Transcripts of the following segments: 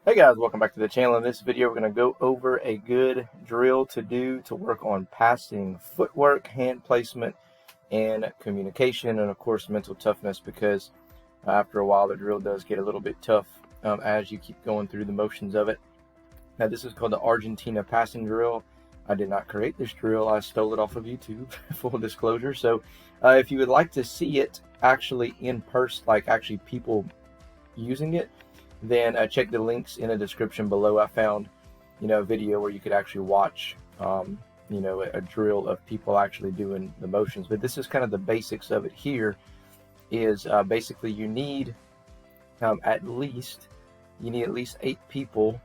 Hey guys, welcome back to the channel. In this video, we're going to go over a good drill to do to work on passing footwork, hand placement, and communication, and of course mental toughness, because after a while the drill does get a little bit tough as you keep going through the motions of it. Now this is called the Argentina passing drill. I did not create this drill. I stole it off of YouTube, full disclosure. So if you would like to see it actually in person, like actually people using it, then check the links in the description below. I found, a video where you could actually watch, a drill of people actually doing the motions. But this is kind of the basics of it. Here is basically you need at least 8 people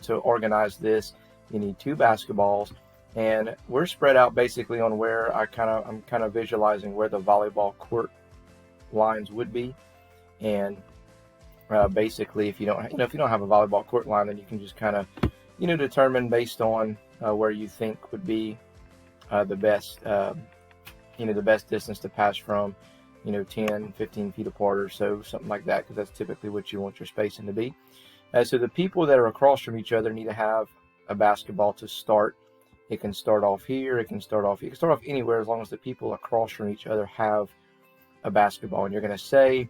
to organize this. You need 2 basketballs, and we're spread out basically on where I'm kind of visualizing where the volleyball court lines would be. And basically, if you don't have a volleyball court line, then you can just kind of, determine based on where you think would be the best, the best distance to pass from, 10, 15 feet apart or so, something like that, because that's typically what you want your spacing to be. So the people that are across from each other need to have a basketball to start. It can start off here. It can start off anywhere, as long as the people across from each other have a basketball. And you're going to say,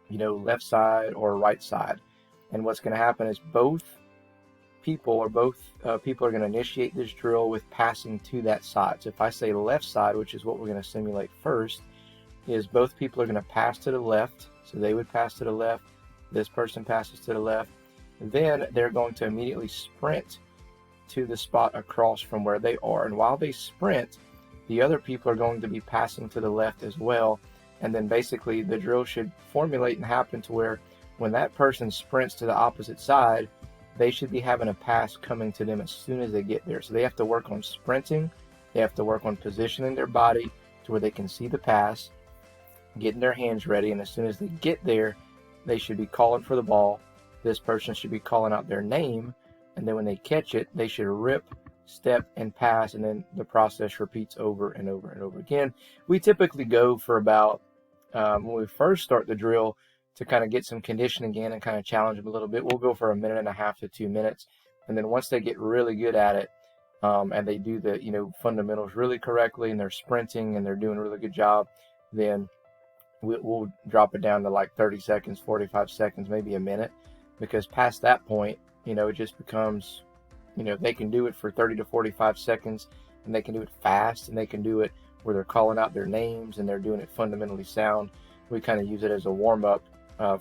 left side or right side. And what's going to happen is both people are going to initiate this drill with passing to that side. So if I say left side, which is what we're going to simulate first, is both people are going to pass to the left. So they would pass to the left. This person passes to the left. And then they're going to immediately sprint to the spot across from where they are. And while they sprint, the other people are going to be passing to the left as well. And then basically the drill should formulate and happen to where when that person sprints to the opposite side, they should be having a pass coming to them as soon as they get there. So they have to work on sprinting. They have to work on positioning their body to where they can see the pass, getting their hands ready. And as soon as they get there, they should be calling for the ball. This person should be calling out their name. And then when they catch it, they should rip, step, and pass, and then the process repeats over and over and over again. We typically go for about, when we first start the drill, to kind of get some conditioning in and kind of challenge them a little bit, we'll go for 1.5 to 2 minutes. And then once they get really good at it, and they do the fundamentals really correctly, and they're sprinting and they're doing a really good job, then we'll drop it down to like 30 seconds, 45 seconds, maybe a minute, because past that point, it just becomes, they can do it for 30 to 45 seconds, and they can do it fast, and they can do it where they're calling out their names and they're doing it fundamentally sound. We kind of use it as a warm-up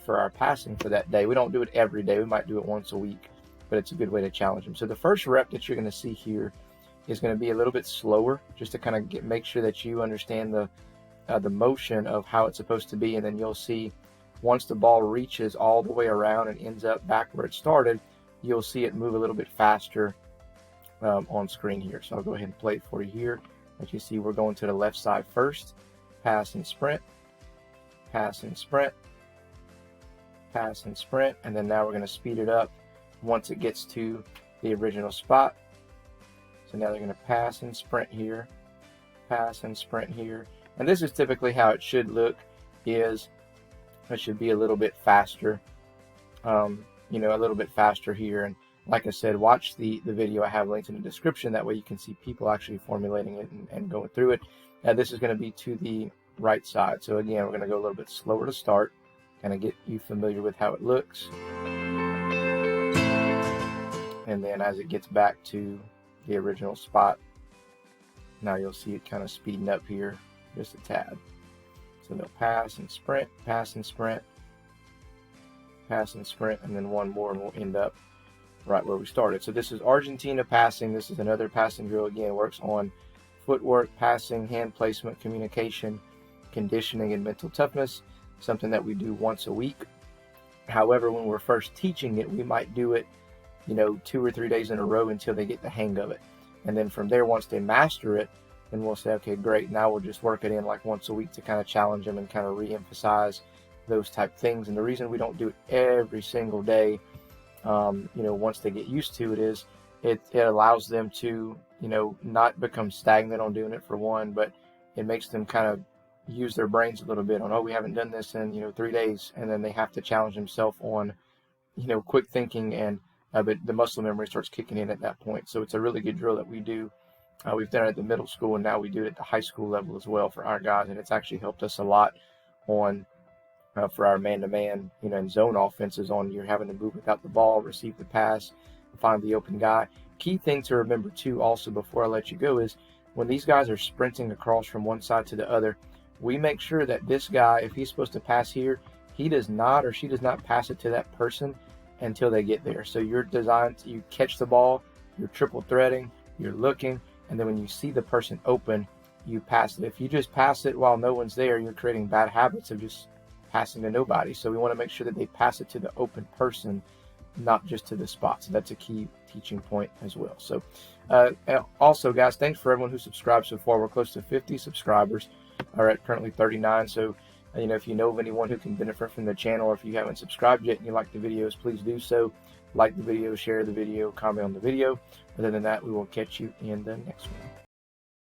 for our passing for that day. We don't do it every day. We might do it once a week, but it's a good way to challenge them. So the first rep that you're going to see here is going to be a little bit slower, just to kind of make sure that you understand the motion of how it's supposed to be. And then you'll see once the ball reaches all the way around and ends up back where it started, you'll see it move a little bit faster on screen here. So I'll go ahead and play it for you here. As you see, we're going to the left side first. Pass and sprint, pass and sprint, pass and sprint. And then now we're going to speed it up once it gets to the original spot. So now they're going to pass and sprint here, pass and sprint here. And this is typically how it should look, is it should be a little bit faster, a little bit faster here. And like I said, watch the video I have linked in the description. That way you can see people actually formulating it and going through it. Now this is going to be to the right side. So again, we're going to go a little bit slower to start, kind of get you familiar with how it looks. And then as it gets back to the original spot, now you'll see it kind of speeding up here just a tad. So they'll pass and sprint, pass and sprint, pass and sprint, and then one more, and we'll end up right where we started. So this is Argentina passing. This is another passing drill. Again, works on footwork, passing, hand placement, communication, conditioning, and mental toughness, something that we do once a week. However, when we're first teaching it, we might do it 2 or 3 days in a row until they get the hang of it. And then from there, once they master it, then we'll say, okay, great, now we'll just work it in like once a week to kind of challenge them and kind of re-emphasize those type things. And the reason we don't do it every single day, once they get used to it, is it allows them to, not become stagnant on doing it, for one, but it makes them kind of use their brains a little bit on, oh, we haven't done this in 3 days, and then they have to challenge themselves on quick thinking, and but the muscle memory starts kicking in at that point. So it's a really good drill that we do. We've done it at the middle school, and now we do it at the high school level as well for our guys, and it's actually helped us a lot on for our man-to-man, and zone offenses. On you're having to move without the ball, receive the pass, find the open guy. Key thing to remember too, also before I let you go, is when these guys are sprinting across from one side to the other, we make sure that this guy, if he's supposed to pass here, he does not or she does not pass it to that person until they get there. So you're designed to, you catch the ball, you're triple threading, you're looking, and then when you see the person open, you pass it. If you just pass it while no one's there, you're creating bad habits of just passing to nobody. So we want to make sure that they pass it to the open person, not just to the spot. So that's a key teaching point as well. So also, guys, thanks for everyone who subscribed so far. We're close to 50 subscribers. Are at currently 39. So if you know of anyone who can benefit from the channel, or if you haven't subscribed yet and you like the videos, please do so. Like the video, share the video, comment on the video. Other than that, we will catch you in the next one.